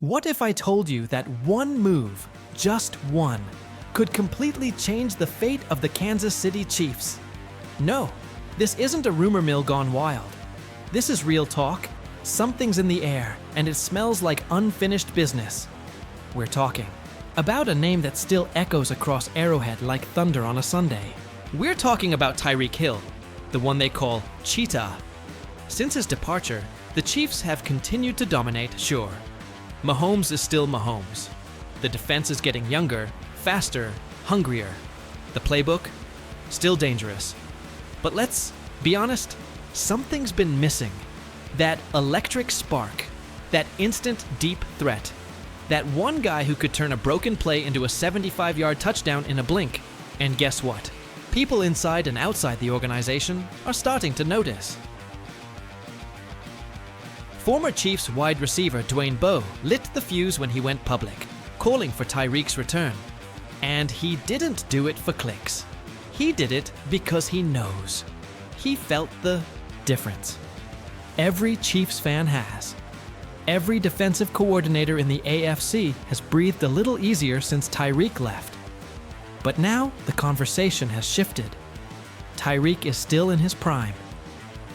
What if I told you that one move, just one, could completely change the fate of the Kansas City Chiefs? No, this isn't a rumor mill gone wild. This is real talk. Something's in the air, and it smells like unfinished business. We're talking about a name that still echoes across Arrowhead like thunder on a Sunday. We're talking about Tyreek Hill, the one they call Cheetah. Since his departure, the Chiefs have continued to dominate, sure. Mahomes is still Mahomes. The defense is getting younger, faster, hungrier. The playbook? Still dangerous. But let's be honest, something's been missing. That electric spark, that instant deep threat, that one guy who could turn a broken play into a 75-yard touchdown in a blink. And guess what? People inside and outside the organization are starting to notice. Former Chiefs wide receiver Dwayne Bowe lit the fuse when he went public, calling for Tyreek's return. And he didn't do it for clicks. He did it because he knows. He felt the difference. Every Chiefs fan has. Every defensive coordinator in the AFC has breathed a little easier since Tyreek left. But now the conversation has shifted. Tyreek is still in his prime,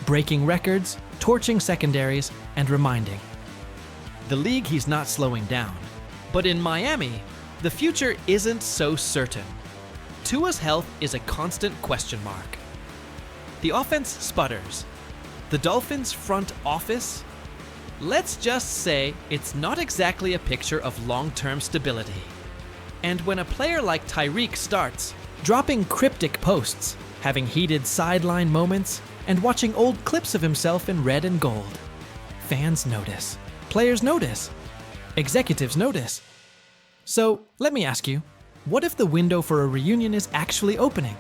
breaking records, torching secondaries, and reminding. The league, he's not slowing down. But in Miami, the future isn't so certain. Tua's health is a constant question mark. The offense sputters. The Dolphins' front office? Let's just say it's not exactly a picture of long-term stability. And when a player like Tyreek starts, dropping cryptic posts, having heated sideline moments, and watching old clips of himself in red and gold, fans notice. Players notice. Executives notice. So, let me ask you, what if the window for a reunion is actually opening?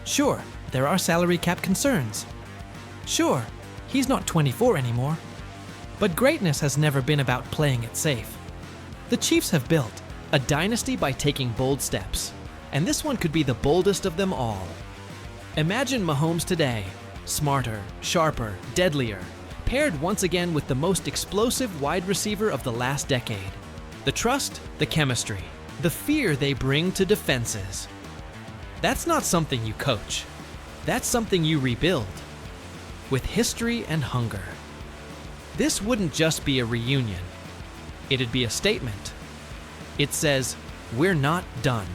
Sure, there are salary cap concerns. Sure, he's not 24 anymore. But greatness has never been about playing it safe. The Chiefs have built a dynasty by taking bold steps, and this one could be the boldest of them all. Imagine Mahomes today, smarter, sharper, deadlier, paired once again with the most explosive wide receiver of the last decade. The trust, the chemistry, the fear they bring to defenses. That's not something you coach. That's something you rebuild. With history and hunger. This wouldn't just be a reunion. It'd be a statement. It says, we're not done.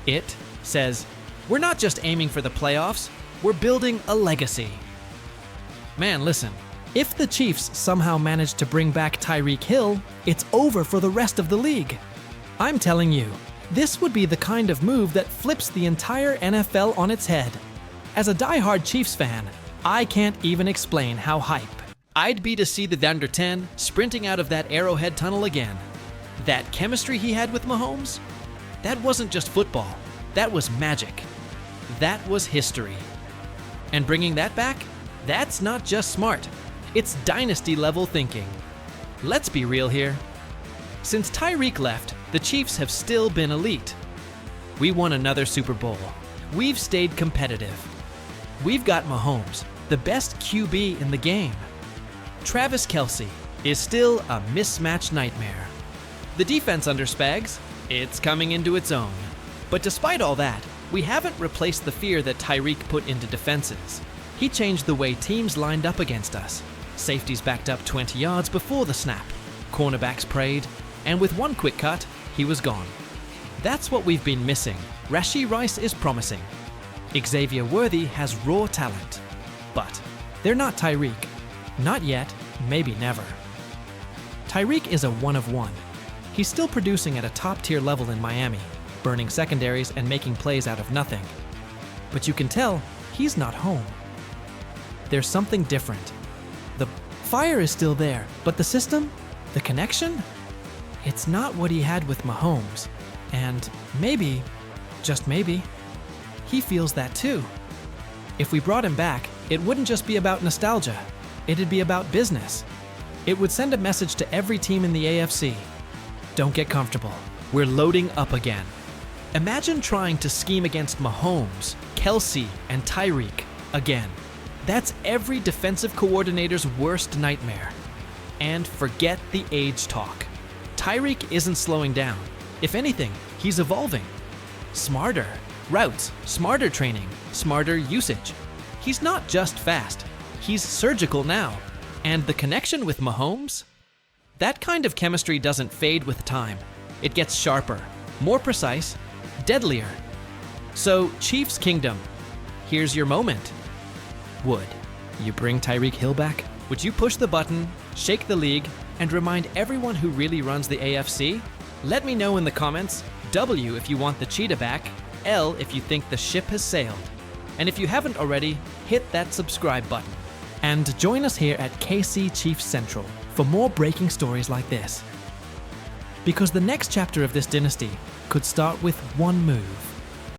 It says, we're not just aiming for the playoffs, we're building a legacy. Man, listen, if the Chiefs somehow manage to bring back Tyreek Hill, it's over for the rest of the league. I'm telling you, this would be the kind of move that flips the entire NFL on its head. As a diehard Chiefs fan, I can't even explain how hype I'd be to see the Thunder 10 sprinting out of that Arrowhead tunnel again. That chemistry he had with Mahomes? That wasn't just football. That was magic. That was history. And bringing that back? That's not just smart. It's dynasty-level thinking. Let's be real here. Since Tyreek left, the Chiefs have still been elite. We won another Super Bowl. We've stayed competitive. We've got Mahomes, the best QB in the game. Travis Kelce is still a mismatch nightmare. The defense under Spags, it's coming into its own. But despite all that, we haven't replaced the fear that Tyreek put into defenses. He changed the way teams lined up against us. Safeties backed up 20 yards before the snap. Cornerbacks prayed, and with one quick cut, he was gone. That's what we've been missing. Rashee Rice is promising. Xavier Worthy has raw talent. But they're not Tyreek. Not yet, maybe never. Tyreek is a one of one. He's still producing at a top-tier level in Miami, burning secondaries and making plays out of nothing. But you can tell he's not home. There's something different. The fire is still there, but the system, the connection, it's not what he had with Mahomes. And maybe, just maybe, he feels that too. If we brought him back, it wouldn't just be about nostalgia. It'd be about business. It would send a message to every team in the AFC. Don't get comfortable. We're loading up again. Imagine trying to scheme against Mahomes, Kelce, and Tyreek again. That's every defensive coordinator's worst nightmare. And forget the age talk. Tyreek isn't slowing down. If anything, he's evolving. Smarter routes, smarter training, smarter usage. He's not just fast, he's surgical now. And the connection with Mahomes? That kind of chemistry doesn't fade with time. It gets sharper, more precise, deadlier. So, Chiefs Kingdom, here's your moment. Would you bring Tyreek Hill back? Would you push the button, shake the league, and remind everyone who really runs the AFC? Let me know in the comments. W if you want the cheetah back, L if you think the ship has sailed. And if you haven't already, hit that subscribe button. And join us here at KC Chiefs Central for more breaking stories like this. Because the next chapter of this dynasty could start with one move.